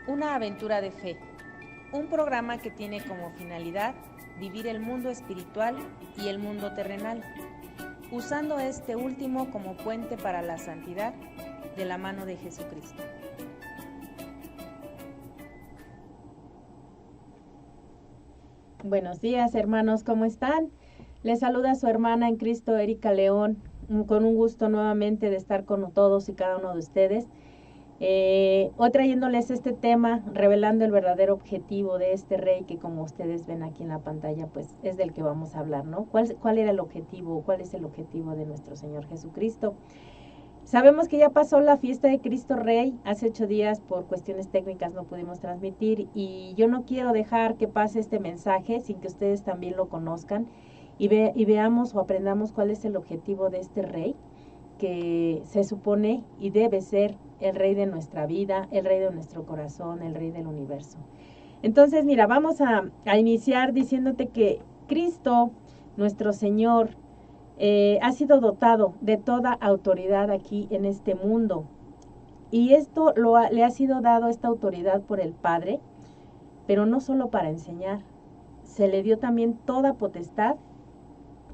Una aventura de fe, un programa que tiene como finalidad vivir el mundo espiritual y el mundo terrenal, usando este último como puente para la santidad de la mano de Jesucristo. Buenos días, hermanos, ¿cómo están? Les saluda su hermana en Cristo, Erika León, con un gusto nuevamente de estar con todos y cada uno de ustedes. Hoy trayéndoles este tema, revelando el verdadero objetivo de este rey que, como ustedes ven aquí en la pantalla, pues es del que vamos a hablar, ¿no? ¿Cuál era el objetivo? ¿Cuál es el objetivo de nuestro Señor Jesucristo? Sabemos que ya pasó la fiesta de Cristo Rey, hace 8 días por cuestiones técnicas no pudimos transmitir, y yo no quiero dejar que pase este mensaje sin que ustedes también lo conozcan y veamos o aprendamos cuál es el objetivo de este Rey, que se supone y debe ser el Rey de nuestra vida, el Rey de nuestro corazón, el Rey del universo. Entonces, mira, vamos a iniciar diciéndote que Cristo, nuestro Señor, ha sido dotado de toda autoridad aquí en este mundo. Y esto le ha sido dado, esta autoridad, por el Padre, pero no solo para enseñar. Se le dio también toda potestad,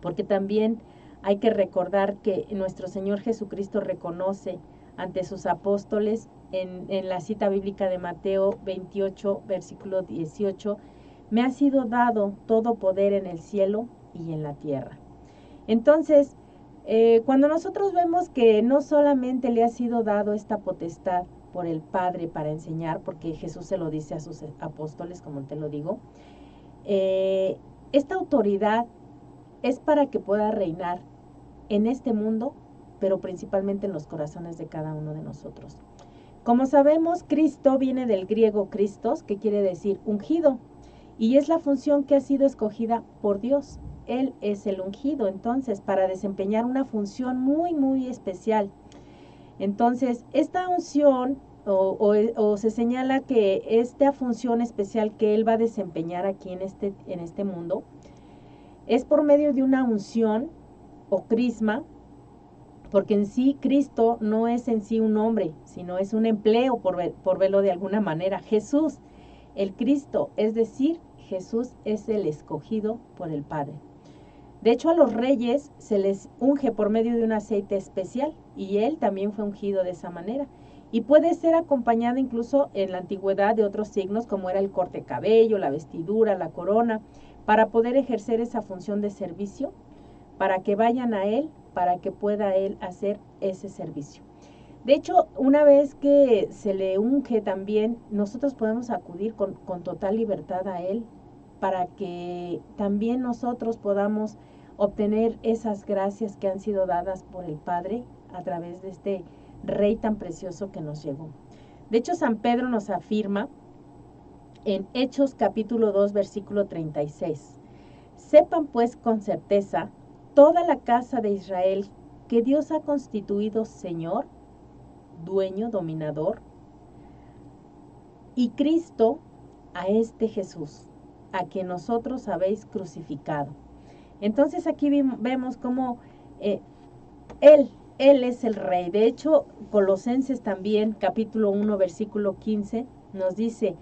porque también hay que recordar que nuestro Señor Jesucristo reconoce ante sus apóstoles en la cita bíblica de Mateo 28, versículo 18, me ha sido dado todo poder en el cielo y en la tierra. Entonces, cuando nosotros vemos que no solamente le ha sido dado esta potestad por el Padre para enseñar, porque Jesús se lo dice a sus apóstoles, como te lo digo, esta autoridad es para que pueda reinar en este mundo, pero principalmente en los corazones de cada uno de nosotros. Como sabemos, Cristo viene del griego Christos, que quiere decir ungido, y es la función que ha sido escogida por Dios. Él es el ungido, entonces, para desempeñar una función muy, muy especial. Entonces, esta unción, o se señala que esta función especial que Él va a desempeñar aquí en este mundo, es por medio de una unción o crisma, porque en sí Cristo no es en sí un hombre, sino es un empleo, por verlo de alguna manera. Jesús, el Cristo, es decir, Jesús es el escogido por el Padre. De hecho, a los reyes se les unge por medio de un aceite especial, y Él también fue ungido de esa manera. Y puede ser acompañado incluso en la antigüedad de otros signos, como era el corte de cabello, la vestidura, la corona, para poder ejercer esa función de servicio, para que vayan a Él, para que pueda Él hacer ese servicio. De hecho, una vez que se le unge también, nosotros podemos acudir con total libertad a Él, para que también nosotros podamos obtener esas gracias que han sido dadas por el Padre a través de este Rey tan precioso que nos llegó. De hecho, San Pedro nos afirma en Hechos capítulo 2, versículo 36. Sepan pues con certeza toda la casa de Israel que Dios ha constituido Señor, dueño, dominador, y Cristo a este Jesús, a quien nosotros habéis crucificado. Entonces aquí vemos cómo Él es el Rey. De hecho, Colosenses también, capítulo 1, versículo 15, nos dice,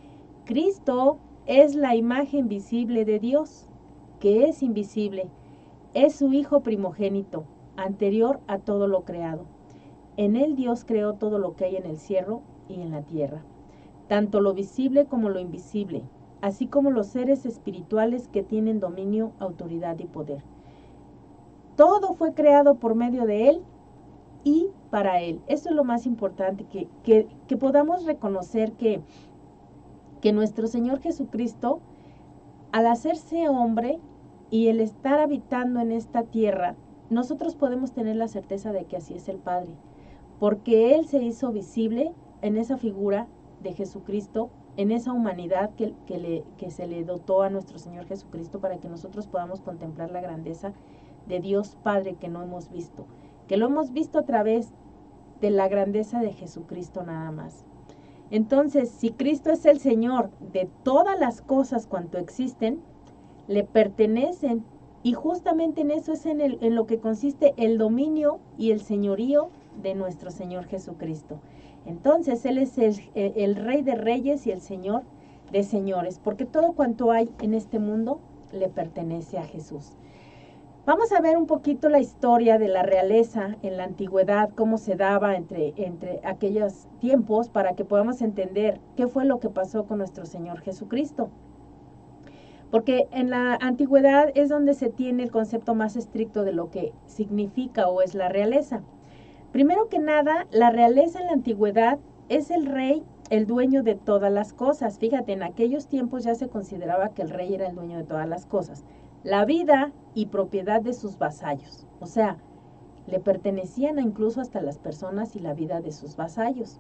Cristo es la imagen visible de Dios, que es invisible. Es su Hijo primogénito, anterior a todo lo creado. En Él Dios creó todo lo que hay en el cielo y en la tierra, tanto lo visible como lo invisible, así como los seres espirituales que tienen dominio, autoridad y poder. Todo fue creado por medio de Él y para Él. Eso es lo más importante, que podamos reconocer que nuestro Señor Jesucristo, al hacerse hombre y el estar habitando en esta tierra, nosotros podemos tener la certeza de que así es el Padre, porque Él se hizo visible en esa figura de Jesucristo, en esa humanidad que se le dotó a nuestro Señor Jesucristo, para que nosotros podamos contemplar la grandeza de Dios Padre que no hemos visto, que lo hemos visto a través de la grandeza de Jesucristo nada más. Entonces, si Cristo es el Señor de todas las cosas cuanto existen, le pertenecen, y justamente en eso es en lo que consiste el dominio y el señorío de nuestro Señor Jesucristo. Entonces Él es el Rey de Reyes y el Señor de Señores, porque todo cuanto hay en este mundo le pertenece a Jesús. Vamos a ver un poquito la historia de la realeza en la antigüedad, cómo se daba entre aquellos tiempos, para que podamos entender qué fue lo que pasó con nuestro Señor Jesucristo. Porque en la antigüedad es donde se tiene el concepto más estricto de lo que significa o es la realeza. Primero que nada, la realeza en la antigüedad es el rey, el dueño de todas las cosas. Fíjate, en aquellos tiempos ya se consideraba que el rey era el dueño de todas las cosas. La vida y propiedad de sus vasallos. O sea, le pertenecían incluso hasta las personas y la vida de sus vasallos.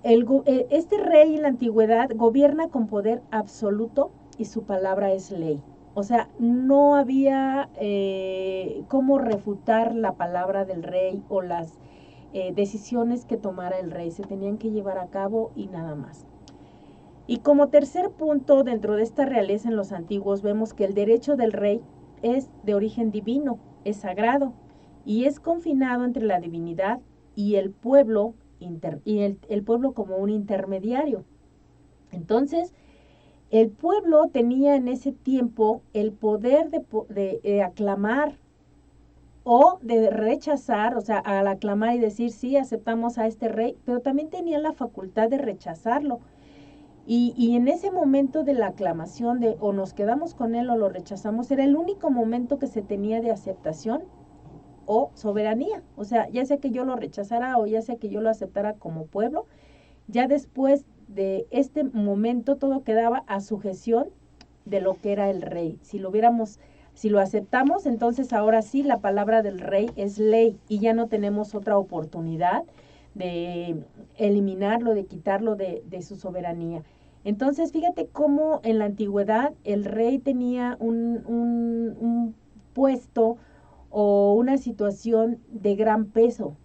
Este rey en la antigüedad gobierna con poder absoluto y su palabra es ley. O sea, no había cómo refutar la palabra del rey o las decisiones que tomara el rey. Se tenían que llevar a cabo y nada más. Y como tercer punto dentro de esta realeza en los antiguos, vemos que el derecho del rey es de origen divino, es sagrado y es confinado entre la divinidad y el pueblo, el pueblo como un intermediario. Entonces, el pueblo tenía en ese tiempo el poder de aclamar o de rechazar, o sea, al aclamar y decir sí, aceptamos a este rey, pero también tenía la facultad de rechazarlo. Y en ese momento de la aclamación de o nos quedamos con él o lo rechazamos, era el único momento que se tenía de aceptación o soberanía. O sea, ya sea que yo lo rechazara o ya sea que yo lo aceptara como pueblo, ya después de este momento todo quedaba a sujeción de lo que era el rey. Si lo aceptamos, entonces ahora sí la palabra del rey es ley y ya no tenemos otra oportunidad de eliminarlo, de quitarlo de su soberanía. Entonces, fíjate cómo en la antigüedad el rey tenía un puesto o una situación de gran peso.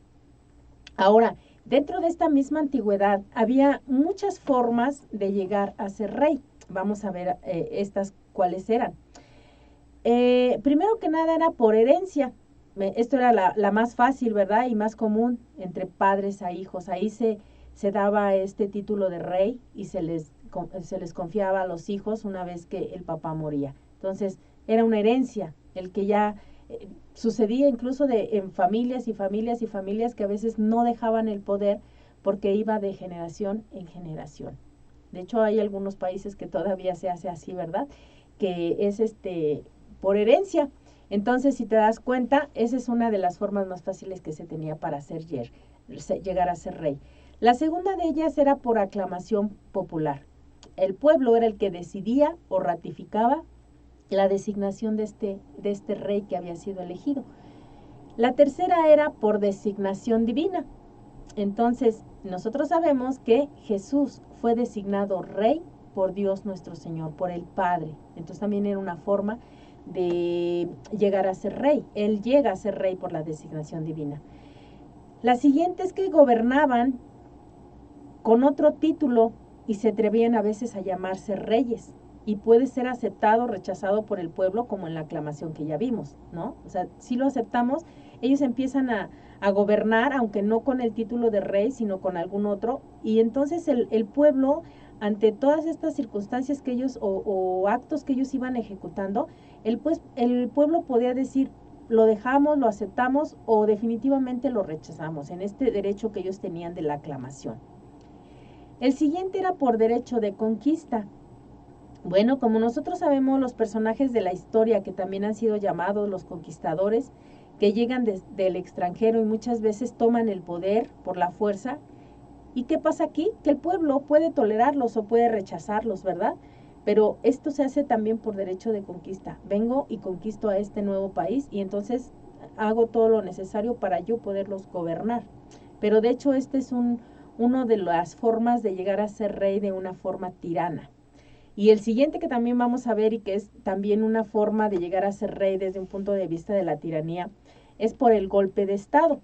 Ahora, dentro de esta misma antigüedad había muchas formas de llegar a ser rey. Vamos a ver estas cuáles eran. Primero que nada era por herencia. Esto era la más fácil, ¿verdad? Y más común entre padres a hijos. Ahí se daba este título de rey y se les confiaba a los hijos una vez que el papá moría. Entonces, era una herencia, el que ya sucedía incluso en familias y familias y familias que a veces no dejaban el poder porque iba de generación en generación. De hecho, hay algunos países que todavía se hace así, ¿verdad? Que es por herencia. Entonces, si te das cuenta, esa es una de las formas más fáciles que se tenía para llegar a ser rey. La segunda de ellas era por aclamación popular. El pueblo era el que decidía o ratificaba la designación de este rey que había sido elegido. La tercera era por designación divina. Entonces, nosotros sabemos que Jesús fue designado rey por Dios nuestro Señor, por el Padre. Entonces también era una forma de llegar a ser rey. Él llega a ser rey por la designación divina. La siguiente es que gobernaban con otro título y se atrevían a veces a llamarse reyes. Y puede ser aceptado o rechazado por el pueblo, como en la aclamación que ya vimos, ¿no? O sea, si lo aceptamos, ellos empiezan a gobernar, aunque no con el título de rey, sino con algún otro. Y entonces el pueblo, ante todas estas circunstancias que ellos o actos que ellos iban ejecutando, el pueblo podía decir, lo dejamos, lo aceptamos o definitivamente lo rechazamos en este derecho que ellos tenían de la aclamación. El siguiente era por derecho de conquista. Bueno, como nosotros sabemos, los personajes de la historia que también han sido llamados los conquistadores, que llegan del extranjero y muchas veces toman el poder por la fuerza. ¿Y qué pasa aquí? Que el pueblo puede tolerarlos o puede rechazarlos, ¿verdad? Pero esto se hace también por derecho de conquista. Vengo y conquisto a este nuevo país y entonces hago todo lo necesario para yo poderlos gobernar. Pero de hecho este es uno de las formas de llegar a ser rey de una forma tirana. Y el siguiente que también vamos a ver y que es también una forma de llegar a ser rey desde un punto de vista de la tiranía, es por el golpe de Estado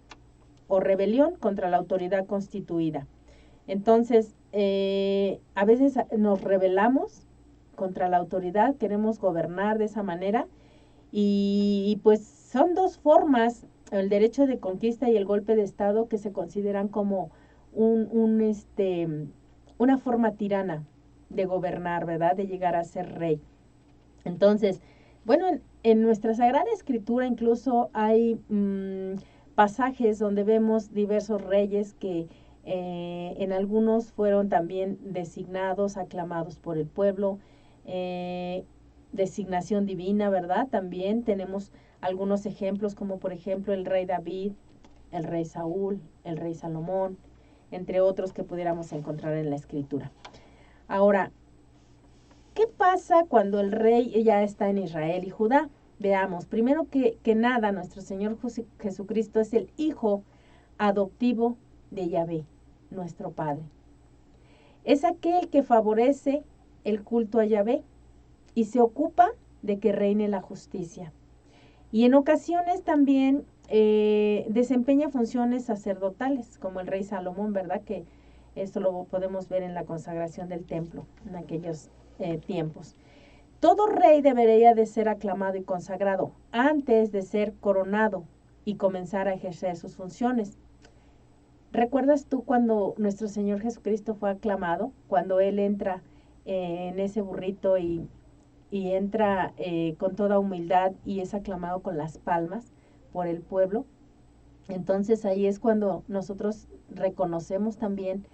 o rebelión contra la autoridad constituida. Entonces, a veces nos rebelamos contra la autoridad, queremos gobernar de esa manera y pues son dos formas el derecho de conquista y el golpe de Estado, que se consideran como una forma tirana de gobernar, ¿verdad? De llegar a ser rey. Entonces, bueno, en nuestra Sagrada Escritura incluso hay pasajes donde vemos diversos reyes que en algunos fueron también designados, aclamados por el pueblo, designación divina, ¿verdad? También tenemos algunos ejemplos, como por ejemplo el rey David, el rey Saúl, el rey Salomón, entre otros que pudiéramos encontrar en la Escritura. Ahora, ¿qué pasa cuando el rey ya está en Israel y Judá? Veamos, primero que nada, nuestro Señor Jesucristo es el Hijo adoptivo de Yahvé, nuestro Padre. Es aquel que favorece el culto a Yahvé y se ocupa de que reine la justicia. Y en ocasiones también desempeña funciones sacerdotales, como el rey Salomón, ¿verdad? Que esto lo podemos ver en la consagración del templo en aquellos tiempos. Todo rey debería de ser aclamado y consagrado antes de ser coronado y comenzar a ejercer sus funciones. ¿Recuerdas tú cuando nuestro Señor Jesucristo fue aclamado? Cuando Él entra en ese burrito y entra con toda humildad y es aclamado con las palmas por el pueblo. Entonces ahí es cuando nosotros reconocemos también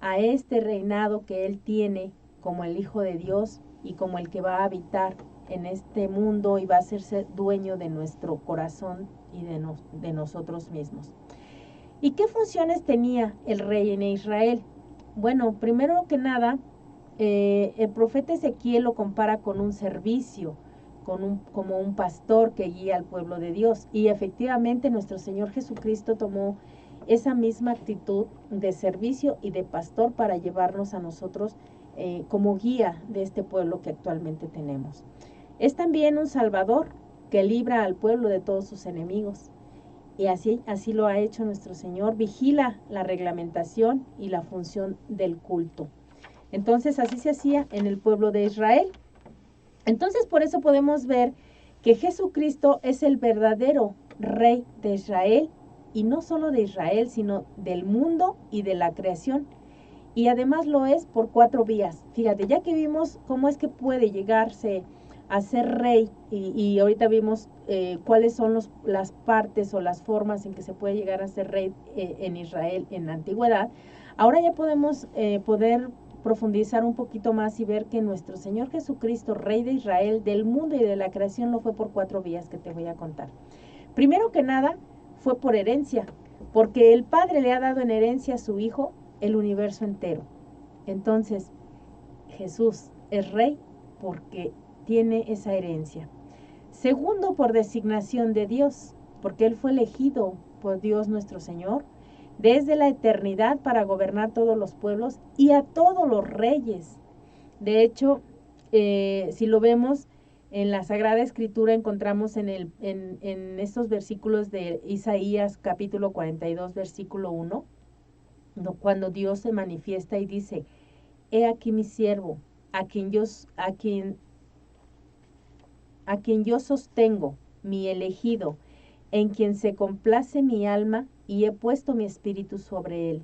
a este reinado que Él tiene como el Hijo de Dios y como el que va a habitar en este mundo y va a ser dueño de nuestro corazón y de nosotros mismos. ¿Y qué funciones tenía el rey en Israel? Bueno, primero que nada, el profeta Ezequiel lo compara con un servicio, como un pastor que guía al pueblo de Dios. Y efectivamente nuestro Señor Jesucristo tomó esa misma actitud de servicio y de pastor para llevarnos a nosotros como guía de este pueblo que actualmente tenemos. Es también un salvador que libra al pueblo de todos sus enemigos. Y así lo ha hecho nuestro Señor, vigila la reglamentación y la función del culto. Entonces así se hacía en el pueblo de Israel. Entonces por eso podemos ver que Jesucristo es el verdadero rey de Israel, y no solo de Israel, sino del mundo y de la creación. Y además lo es por 4 vías. Fíjate, ya que vimos cómo es que puede llegarse a ser rey, y ahorita vimos cuáles son las partes o las formas en que se puede llegar a ser rey en Israel en la antigüedad, ahora ya podemos poder profundizar un poquito más y ver que nuestro Señor Jesucristo, Rey de Israel, del mundo y de la creación, lo fue por 4 vías que te voy a contar. Primero que nada, fue por herencia, porque el Padre le ha dado en herencia a su Hijo el universo entero. Entonces, Jesús es Rey porque tiene esa herencia. Segundo, por designación de Dios, porque Él fue elegido por Dios nuestro Señor desde la eternidad para gobernar todos los pueblos y a todos los reyes. De hecho, si lo vemos en la Sagrada Escritura, encontramos en estos versículos de Isaías capítulo 42, versículo 1, cuando Dios se manifiesta y dice: he aquí mi siervo, a quien yo sostengo, mi elegido, en quien se complace mi alma, y he puesto mi espíritu sobre él.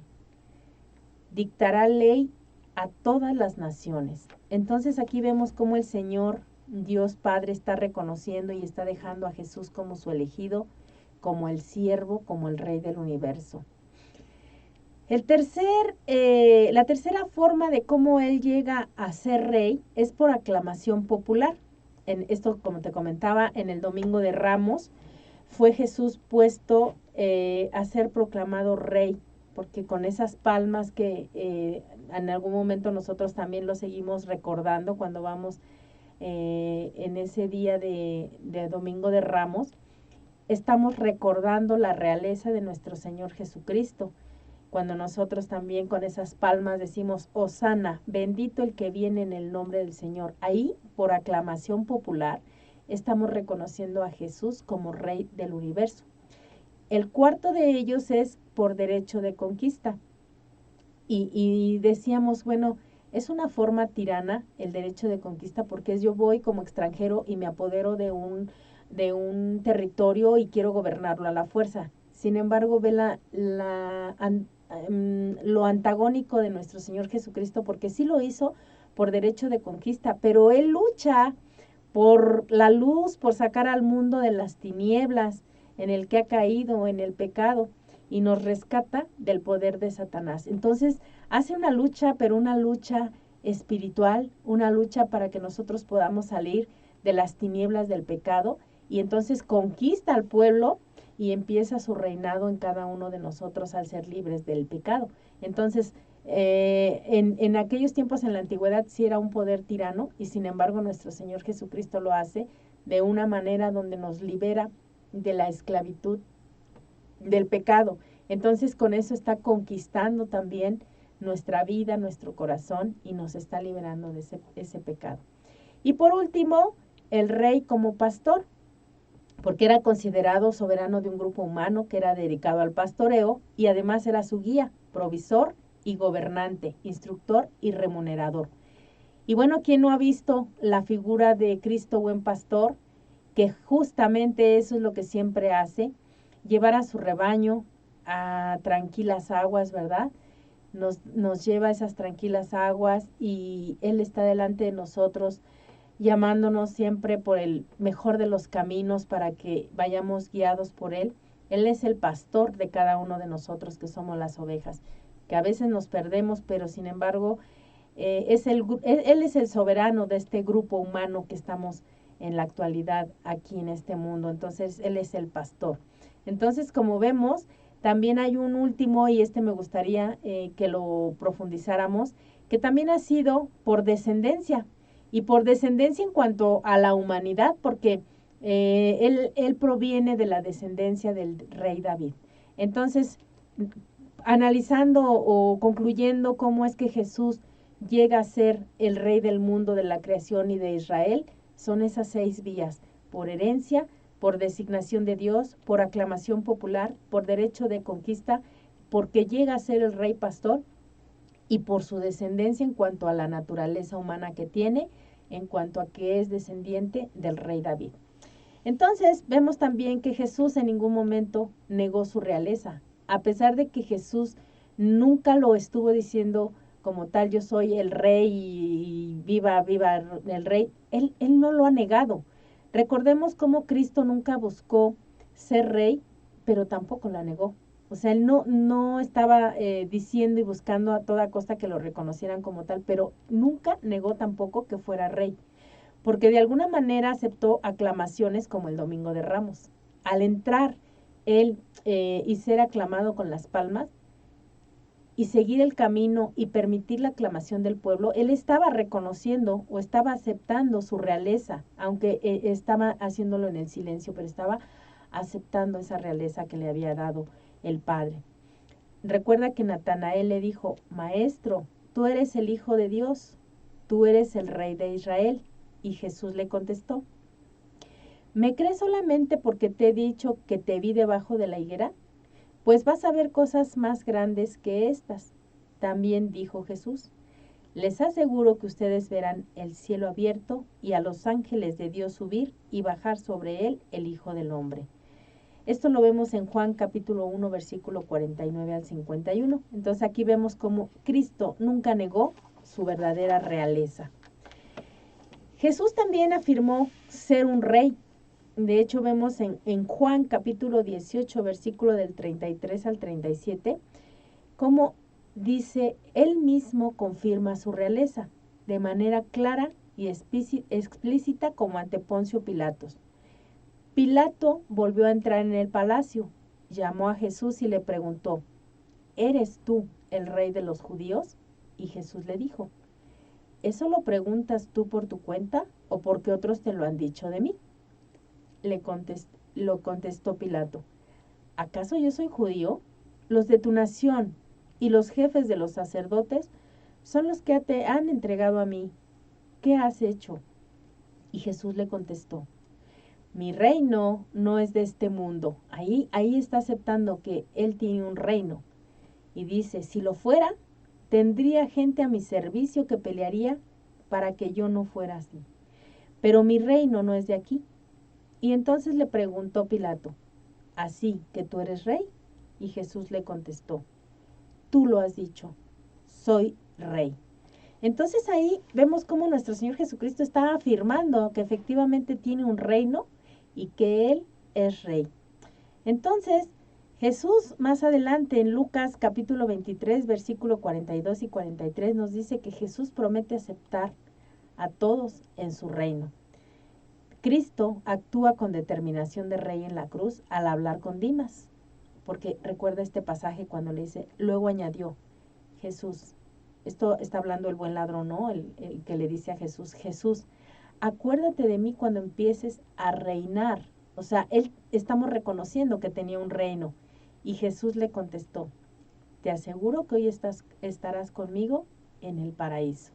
Dictará ley a todas las naciones. Entonces aquí vemos cómo el Señor Dios Padre está reconociendo y está dejando a Jesús como su elegido, como el siervo, como el Rey del universo. La tercera forma de cómo Él llega a ser rey es por aclamación popular. Esto, como te comentaba, en el Domingo de Ramos fue Jesús puesto a ser proclamado rey, porque con esas palmas que en algún momento nosotros también lo seguimos recordando cuando vamos en ese día de Domingo de Ramos, estamos recordando la realeza de nuestro Señor Jesucristo. Cuando nosotros también con esas palmas decimos: Hosana, bendito el que viene en el nombre del Señor. Ahí, por aclamación popular, estamos reconociendo a Jesús como Rey del universo. El cuarto de ellos es por derecho de conquista. Y decíamos, bueno, es una forma tirana el derecho de conquista, porque yo voy como extranjero y me apodero de de un territorio y quiero gobernarlo a la fuerza. Sin embargo, ve lo antagónico de nuestro Señor Jesucristo, porque sí lo hizo por derecho de conquista, pero Él lucha por la luz, por sacar al mundo de las tinieblas en el que ha caído, en el pecado, y nos rescata del poder de Satanás. Entonces, hace una lucha, pero una lucha espiritual, una lucha para que nosotros podamos salir de las tinieblas del pecado, y entonces conquista al pueblo y empieza su reinado en cada uno de nosotros al ser libres del pecado. Entonces, en aquellos tiempos en la antigüedad sí era un poder tirano, y sin embargo nuestro Señor Jesucristo lo hace de una manera donde nos libera de la esclavitud del pecado. Entonces con eso está conquistando también nuestra vida, nuestro corazón, y nos está liberando de ese pecado. Y por último, el rey como pastor, porque era considerado soberano de un grupo humano que era dedicado al pastoreo, y además era su guía, provisor y gobernante, instructor y remunerador. Y bueno, ¿quién no ha visto la figura de Cristo buen pastor? Que justamente eso es lo que siempre hace, llevar a su rebaño a tranquilas aguas, ¿verdad? Nos lleva a esas tranquilas aguas, y Él está delante de nosotros, llamándonos siempre por el mejor de los caminos para que vayamos guiados por Él. Él es el pastor de cada uno de nosotros, que somos las ovejas, que a veces nos perdemos, pero sin embargo, Él es el soberano de este grupo humano que estamos en la actualidad aquí en este mundo. Entonces, Él es el pastor. Entonces, como vemos, también hay un último, y me gustaría que lo profundizáramos, que también ha sido por descendencia, y por descendencia en cuanto a la humanidad, porque él proviene de la descendencia del rey David. Entonces, analizando o concluyendo cómo es que Jesús llega a ser el rey del mundo, de la creación y de Israel, son esas 6 vías: por herencia, por designación de Dios, por aclamación popular, por derecho de conquista, porque llega a ser el rey pastor, y por su descendencia en cuanto a la naturaleza humana que tiene, en cuanto a que es descendiente del rey David. Entonces vemos también que Jesús en ningún momento negó su realeza, a pesar de que Jesús nunca lo estuvo diciendo como tal: yo soy el rey y viva, viva el rey. Él no lo ha negado. Recordemos cómo Cristo nunca buscó ser rey, pero tampoco la negó. O sea, Él no estaba diciendo y buscando a toda costa que lo reconocieran como tal, pero nunca negó tampoco que fuera rey, porque de alguna manera aceptó aclamaciones como el Domingo de Ramos. Al entrar Él y ser aclamado con las palmas, y seguir el camino y permitir la aclamación del pueblo, Él estaba reconociendo o estaba aceptando su realeza, aunque estaba haciéndolo en el silencio, pero estaba aceptando esa realeza que le había dado el Padre. Recuerda que Natanael le dijo: Maestro, tú eres el Hijo de Dios, tú eres el Rey de Israel. Y Jesús le contestó: ¿me crees solamente porque te he dicho que te vi debajo de la higuera? Pues vas a ver cosas más grandes que estas. También dijo Jesús: les aseguro que ustedes verán el cielo abierto y a los ángeles de Dios subir y bajar sobre él el Hijo del Hombre. Esto lo vemos en Juan capítulo 1, versículo 49 al 51. Entonces aquí vemos cómo Cristo nunca negó su verdadera realeza. Jesús también afirmó ser un rey. De hecho, vemos en Juan capítulo 18, versículo del 33 al 37, cómo dice: él mismo confirma su realeza de manera clara y explícita, como ante Poncio Pilatos. Pilato volvió a entrar en el palacio, llamó a Jesús y le preguntó: ¿eres tú el rey de los judíos? Y Jesús le dijo: ¿eso lo preguntas tú por tu cuenta o porque otros te lo han dicho de mí? Lo contestó Pilato: ¿acaso yo soy judío? Los de tu nación y los jefes de los sacerdotes son los que te han entregado a mí. ¿Qué has hecho? Y Jesús le contestó: mi reino no es de este mundo. Ahí está aceptando que Él tiene un reino. Y dice: si lo fuera, tendría gente a mi servicio que pelearía para que yo no fuera así. Pero mi reino no es de aquí. Y entonces le preguntó Pilato, ¿así que tú eres rey? Y Jesús le contestó, tú lo has dicho, soy rey. Entonces ahí vemos cómo nuestro Señor Jesucristo está afirmando que efectivamente tiene un reino y que Él es rey. Entonces, Jesús más adelante en Lucas capítulo 23, versículo 42 y 43 nos dice que Jesús promete aceptar a todos en su reino. Cristo actúa con determinación de rey en la cruz al hablar con Dimas, porque recuerda este pasaje cuando le dice, luego añadió Jesús, esto está hablando el buen ladrón, ¿no? El que le dice a Jesús, Jesús, acuérdate de mí cuando empieces a reinar. O sea, estamos reconociendo que tenía un reino. Y Jesús le contestó, te aseguro que hoy estarás conmigo en el paraíso.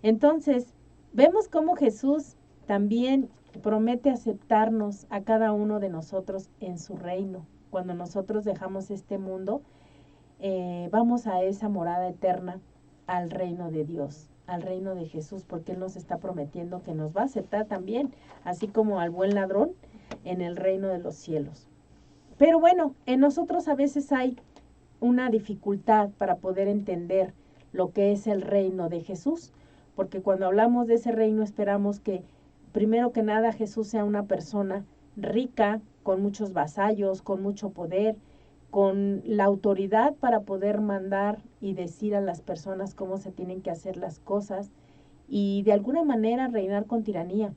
Entonces, vemos cómo Jesús también promete aceptarnos a cada uno de nosotros en su reino. Cuando nosotros dejamos este mundo, vamos a esa morada eterna, al reino de Dios, al reino de Jesús, porque Él nos está prometiendo que nos va a aceptar también, así como al buen ladrón, en el reino de los cielos. Pero bueno, en nosotros a veces hay una dificultad para poder entender lo que es el reino de Jesús, porque cuando hablamos de ese reino esperamos que primero que nada Jesús sea una persona rica, con muchos vasallos, con mucho poder, con la autoridad para poder mandar y decir a las personas cómo se tienen que hacer las cosas y de alguna manera reinar con tiranía.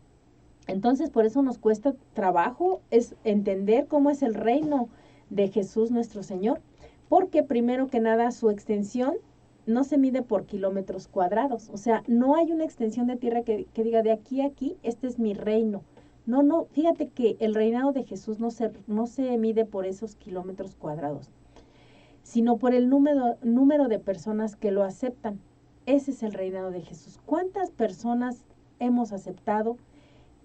Entonces por eso nos cuesta trabajo es entender cómo es el reino de Jesús nuestro Señor, porque primero que nada su extensión no se mide por kilómetros cuadrados, o sea, no hay una extensión de tierra que diga de aquí a aquí, este es mi reino. No, fíjate que el reinado de Jesús no se mide por esos kilómetros cuadrados, sino por el número de personas que lo aceptan. Ese es el reinado de Jesús. ¿Cuántas personas hemos aceptado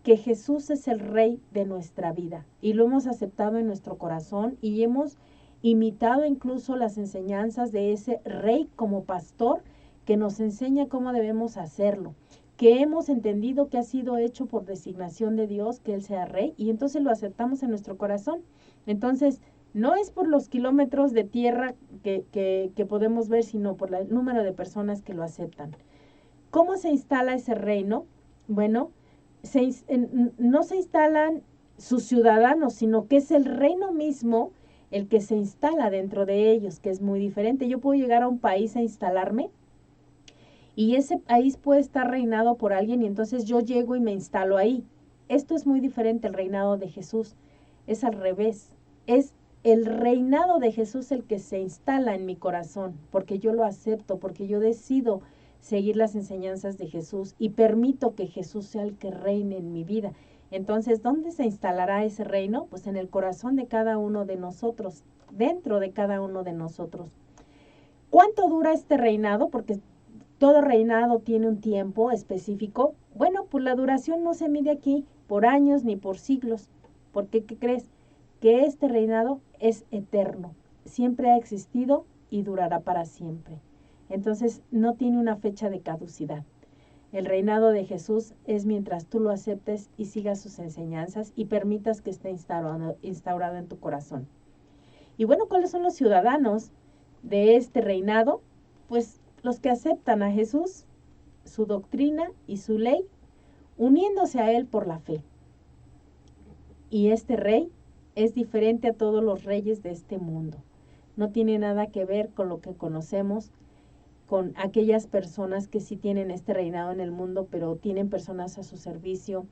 que Jesús es el rey de nuestra vida? Y lo hemos aceptado en nuestro corazón y hemos imitado incluso las enseñanzas de ese rey como pastor que nos enseña cómo debemos hacerlo, que hemos entendido que ha sido hecho por designación de Dios que Él sea rey y entonces lo aceptamos en nuestro corazón. Entonces, no es por los kilómetros de tierra que podemos ver, sino por el número de personas que lo aceptan. ¿Cómo se instala ese reino? Bueno, no se instalan sus ciudadanos, sino que es el reino mismo el que se instala dentro de ellos, que es muy diferente. Yo puedo llegar a un país a instalarme y ese país puede estar reinado por alguien y entonces yo llego y me instalo ahí. Esto es muy diferente al reinado de Jesús. Es al revés. Es el reinado de Jesús el que se instala en mi corazón, porque yo lo acepto, porque yo decido seguir las enseñanzas de Jesús y permito que Jesús sea el que reine en mi vida. Entonces, ¿dónde se instalará ese reino? Pues en el corazón de cada uno de nosotros, dentro de cada uno de nosotros. ¿Cuánto dura este reinado? Porque todo reinado tiene un tiempo específico. Bueno, pues la duración no se mide aquí por años ni por siglos. Porque, ¿qué crees? Que este reinado es eterno. Siempre ha existido y durará para siempre. Entonces, no tiene una fecha de caducidad. El reinado de Jesús es mientras tú lo aceptes y sigas sus enseñanzas y permitas que esté instaurado en tu corazón. Y bueno, ¿cuáles son los ciudadanos de este reinado? Pues los que aceptan a Jesús, su doctrina y su ley, uniéndose a Él por la fe. Y este rey es diferente a todos los reyes de este mundo. No tiene nada que ver con lo que conocemos, con aquellas personas que sí tienen este reinado en el mundo, pero tienen personas a su servicio,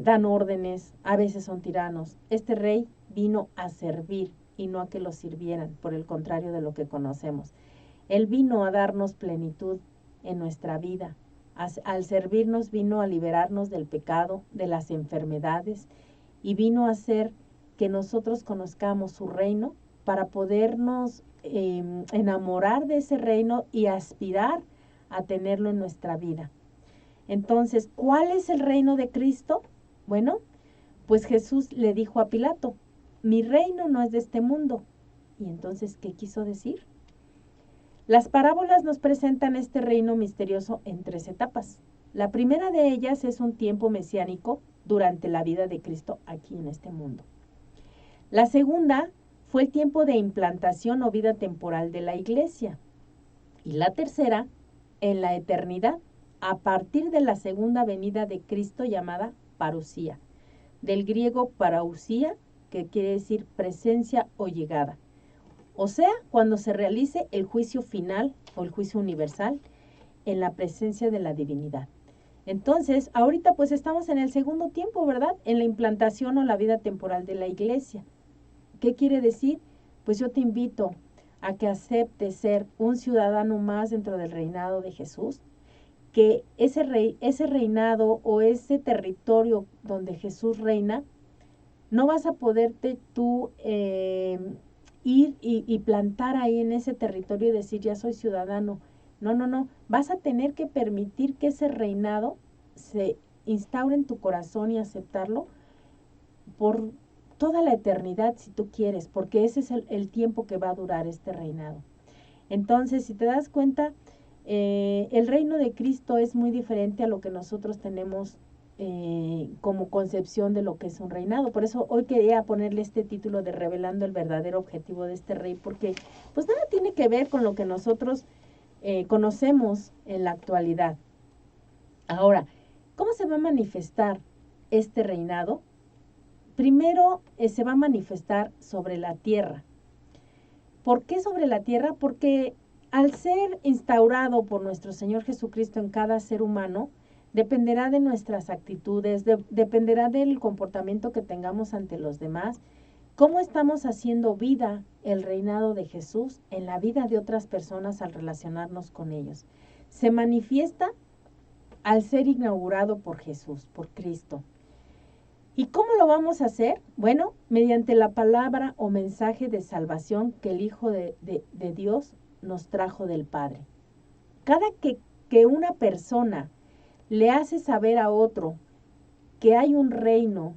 dan órdenes, a veces son tiranos. Este rey vino a servir y no a que lo sirvieran, por el contrario de lo que conocemos. Él vino a darnos plenitud en nuestra vida. Al servirnos vino a liberarnos del pecado, de las enfermedades, y vino a hacer que nosotros conozcamos su reino para podernos enamorar de ese reino y aspirar a tenerlo en nuestra vida. Entonces, ¿cuál es el reino de Cristo? Bueno, pues Jesús le dijo a Pilato, mi reino no es de este mundo. Y entonces, ¿qué quiso decir? Las parábolas nos presentan este reino misterioso en 3 etapas. La primera de ellas es un tiempo mesiánico durante la vida de Cristo aquí en este mundo. La segunda fue el tiempo de implantación o vida temporal de la iglesia. Y la tercera, en la eternidad, a partir de la segunda venida de Cristo llamada parusía, del griego parausía, que quiere decir presencia o llegada. O sea, cuando se realice el juicio final o el juicio universal en la presencia de la divinidad. Entonces, ahorita pues estamos en el segundo tiempo, ¿verdad? En la implantación o la vida temporal de la iglesia. ¿Qué quiere decir? Pues yo te invito a que aceptes ser un ciudadano más dentro del reinado de Jesús, que ese reinado o ese territorio donde Jesús reina, no vas a poderte tú ir y plantar ahí en ese territorio y decir, ya soy ciudadano. No. Vas a tener que permitir que ese reinado se instaure en tu corazón y aceptarlo por toda la eternidad si tú quieres, porque ese es el tiempo que va a durar este reinado. Entonces, si te das cuenta, el reino de Cristo es muy diferente a lo que nosotros tenemos como concepción de lo que es un reinado. Por eso hoy quería ponerle este título de revelando el verdadero objetivo de este rey, porque pues nada tiene que ver con lo que nosotros conocemos en la actualidad. Ahora, ¿cómo se va a manifestar este reinado? Primero se va a manifestar sobre la tierra. ¿Por qué sobre la tierra? Porque al ser instaurado por nuestro Señor Jesucristo en cada ser humano, dependerá de nuestras actitudes, dependerá del comportamiento que tengamos ante los demás, cómo estamos haciendo vida el reinado de Jesús en la vida de otras personas al relacionarnos con ellos. Se manifiesta al ser inaugurado por Jesús, por Cristo. ¿Y cómo lo vamos a hacer? Bueno, mediante la palabra o mensaje de salvación que el Hijo de Dios nos trajo del Padre. Cada que una persona le hace saber a otro que hay un reino,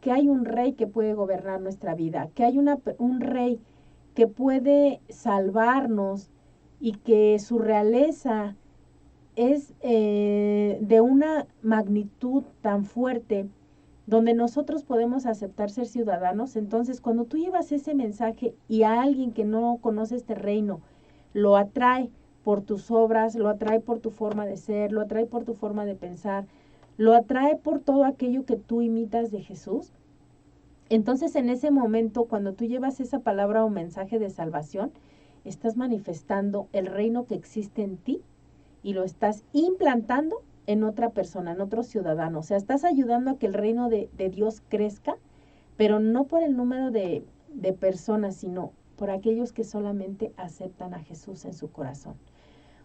que hay un rey que puede gobernar nuestra vida, que hay un rey que puede salvarnos y que su realeza es de una magnitud tan fuerte donde nosotros podemos aceptar ser ciudadanos. Entonces, cuando tú llevas ese mensaje y a alguien que no conoce este reino, lo atrae por tus obras, lo atrae por tu forma de ser, lo atrae por tu forma de pensar, lo atrae por todo aquello que tú imitas de Jesús. Entonces, en ese momento, cuando tú llevas esa palabra o mensaje de salvación, estás manifestando el reino que existe en ti y lo estás implantando en otra persona, en otro ciudadano. O sea, estás ayudando a que el reino de Dios crezca, pero no por el número de personas, sino por aquellos que solamente aceptan a Jesús en su corazón.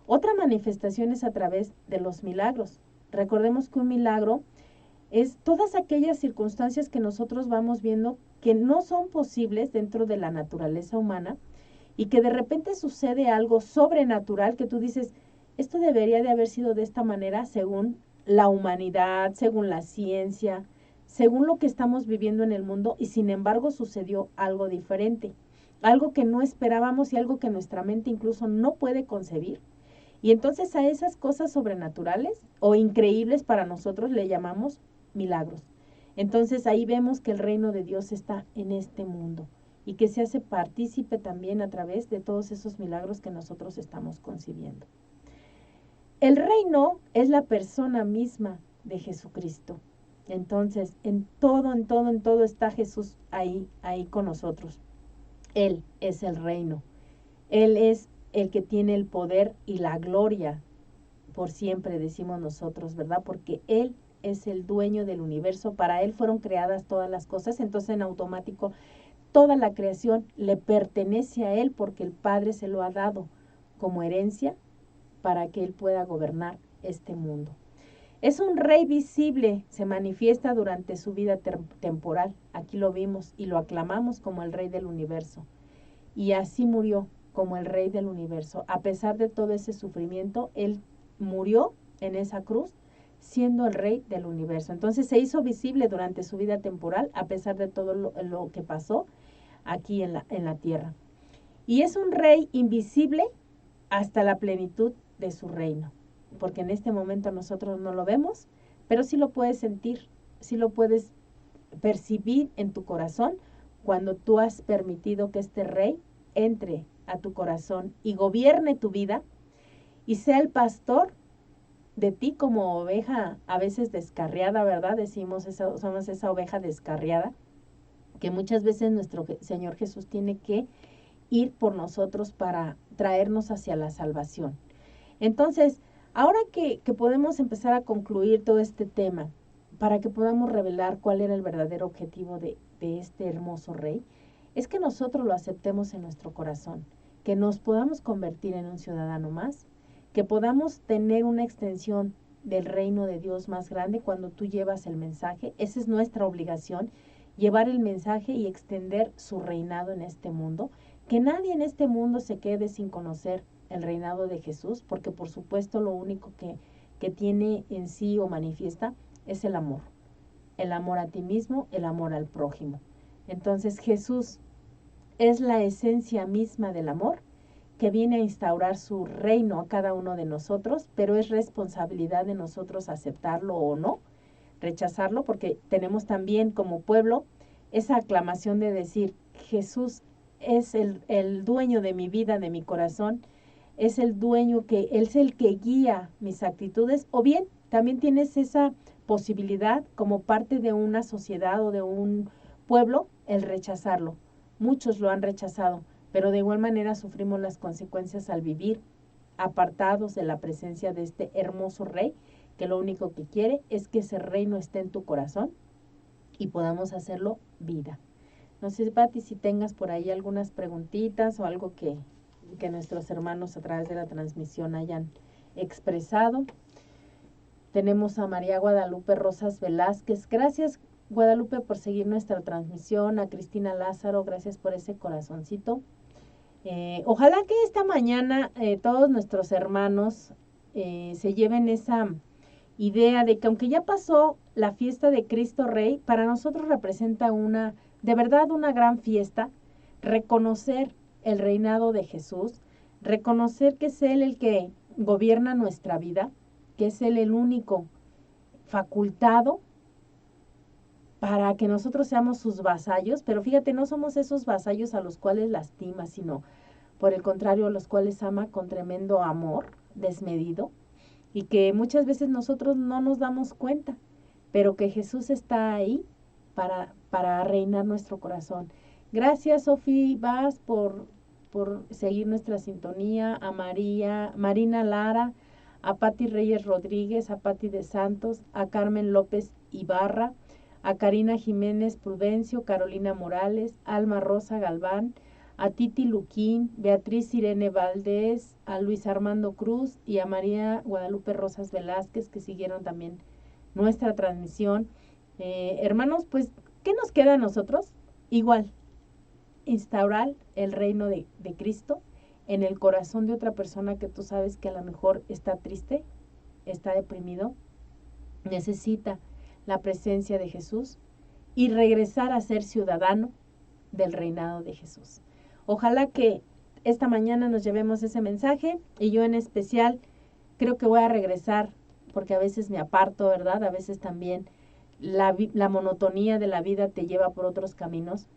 Otra manifestación es a través de los milagros. Recordemos que un milagro es todas aquellas circunstancias que nosotros vamos viendo que no son posibles dentro de la naturaleza humana y que de repente sucede algo sobrenatural que tú dices, esto debería de haber sido de esta manera según la humanidad, según la ciencia, según lo que estamos viviendo en el mundo, y sin embargo sucedió algo diferente, algo que no esperábamos y algo que nuestra mente incluso no puede concebir. Y entonces a esas cosas sobrenaturales o increíbles para nosotros le llamamos milagros. Entonces ahí vemos que el reino de Dios está en este mundo y que se hace partícipe también a través de todos esos milagros que nosotros estamos concibiendo. El reino es la persona misma de Jesucristo. Entonces, en todo está Jesús ahí con nosotros. Él es el reino. Él es el que tiene el poder y la gloria por siempre, decimos nosotros, ¿verdad? Porque Él es el dueño del universo. Para Él fueron creadas todas las cosas. Entonces, en automático, toda la creación le pertenece a Él porque el Padre se lo ha dado como herencia para que Él pueda gobernar este mundo. Es un rey visible, se manifiesta durante su vida temporal. Aquí lo vimos y lo aclamamos como el rey del universo. Y así murió como el rey del universo. A pesar de todo ese sufrimiento, Él murió en esa cruz siendo el rey del universo. Entonces se hizo visible durante su vida temporal a pesar de todo lo que pasó aquí en la tierra. Y es un rey invisible hasta la plenitud de su reino, porque en este momento nosotros no lo vemos, pero sí lo puedes sentir sí lo puedes percibir en tu corazón cuando tú has permitido que este rey entre a tu corazón y gobierne tu vida y sea el pastor de ti como oveja a veces descarriada, ¿verdad? Somos esa oveja descarriada, que muchas veces nuestro Señor Jesús tiene que ir por nosotros para traernos hacia la salvación. Entonces, ahora que podemos empezar a concluir todo este tema, para que podamos revelar cuál era el verdadero objetivo de este hermoso rey, es que nosotros lo aceptemos en nuestro corazón, que nos podamos convertir en un ciudadano más, que podamos tener una extensión del reino de Dios más grande cuando tú llevas el mensaje. Esa es nuestra obligación, llevar el mensaje y extender su reinado en este mundo. Que nadie en este mundo se quede sin conocer el reinado de Jesús, porque por supuesto lo único que tiene en sí o manifiesta es el amor a ti mismo, el amor al prójimo. Entonces Jesús es la esencia misma del amor, que viene a instaurar su reino a cada uno de nosotros, pero es responsabilidad de nosotros aceptarlo o no, rechazarlo, porque tenemos también como pueblo esa aclamación de decir, Jesús es el dueño de mi vida, de mi corazón, es el dueño que, Él es el que guía mis actitudes, o bien también tienes esa posibilidad como parte de una sociedad o de un pueblo, el rechazarlo. Muchos lo han rechazado, pero de igual manera sufrimos las consecuencias al vivir apartados de la presencia de este hermoso rey, que lo único que quiere es que ese reino esté en tu corazón y podamos hacerlo vida. No sé, Pati, si tengas por ahí algunas preguntitas o algo que nuestros hermanos a través de la transmisión hayan expresado. Tenemos a María Guadalupe Rosas Velázquez. Gracias, Guadalupe, por seguir nuestra transmisión. A Cristina Lázaro, gracias por ese corazoncito. Ojalá que esta mañana todos nuestros hermanos se lleven esa idea de que aunque ya pasó la fiesta de Cristo Rey, para nosotros representa de verdad una gran fiesta, reconocer el reinado de Jesús, reconocer que es Él el que gobierna nuestra vida, que es Él el único facultado para que nosotros seamos sus vasallos, pero fíjate, no somos esos vasallos a los cuales lastima, sino por el contrario, a los cuales ama con tremendo amor desmedido, y que muchas veces nosotros no nos damos cuenta, pero que Jesús está ahí para reinar nuestro corazón. Gracias, Sofía Vaz, por seguir nuestra sintonía, a Marina Lara, a Pati Reyes Rodríguez, a Pati de Santos, a Carmen López Ibarra, a Karina Jiménez Prudencio, Carolina Morales, Alma Rosa Galván, a Titi Luquín, Beatriz Irene Valdés, a Luis Armando Cruz y a María Guadalupe Rosas Velázquez, que siguieron también nuestra transmisión. Hermanos, pues, ¿qué nos queda a nosotros? Igual, instaurar el reino de Cristo en el corazón de otra persona que tú sabes que a lo mejor está triste, está deprimido, necesita la presencia de Jesús y regresar a ser ciudadano del reinado de Jesús. Ojalá que esta mañana nos llevemos ese mensaje, y yo en especial creo que voy a regresar, porque a veces me aparto, ¿verdad? A veces también la monotonía de la vida te lleva por otros caminos,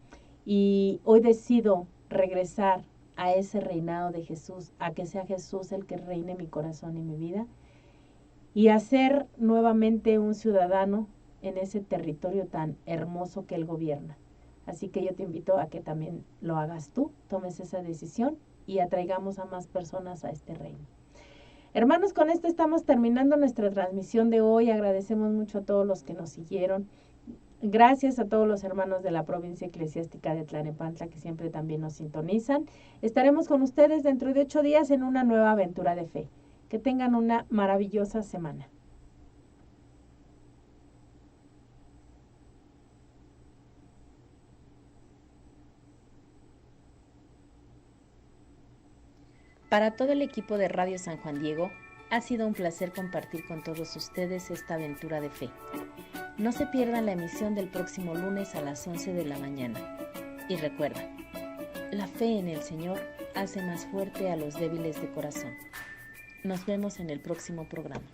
y hoy decido regresar a ese reinado de Jesús, a que sea Jesús el que reine mi corazón y mi vida, y a ser nuevamente un ciudadano en ese territorio tan hermoso que Él gobierna. Así que yo te invito a que también lo hagas tú, tomes esa decisión y atraigamos a más personas a este reino. Hermanos, con esto estamos terminando nuestra transmisión de hoy. Agradecemos mucho a todos los que nos siguieron. Gracias a todos los hermanos de la provincia eclesiástica de Tlalnepantla que siempre también nos sintonizan. Estaremos con ustedes dentro de 8 días en una nueva aventura de fe. Que tengan una maravillosa semana. Para todo el equipo de Radio San Juan Diego, ha sido un placer compartir con todos ustedes esta aventura de fe. No se pierdan la emisión del próximo lunes a las 11 de la mañana. Y recuerda, la fe en el Señor hace más fuerte a los débiles de corazón. Nos vemos en el próximo programa.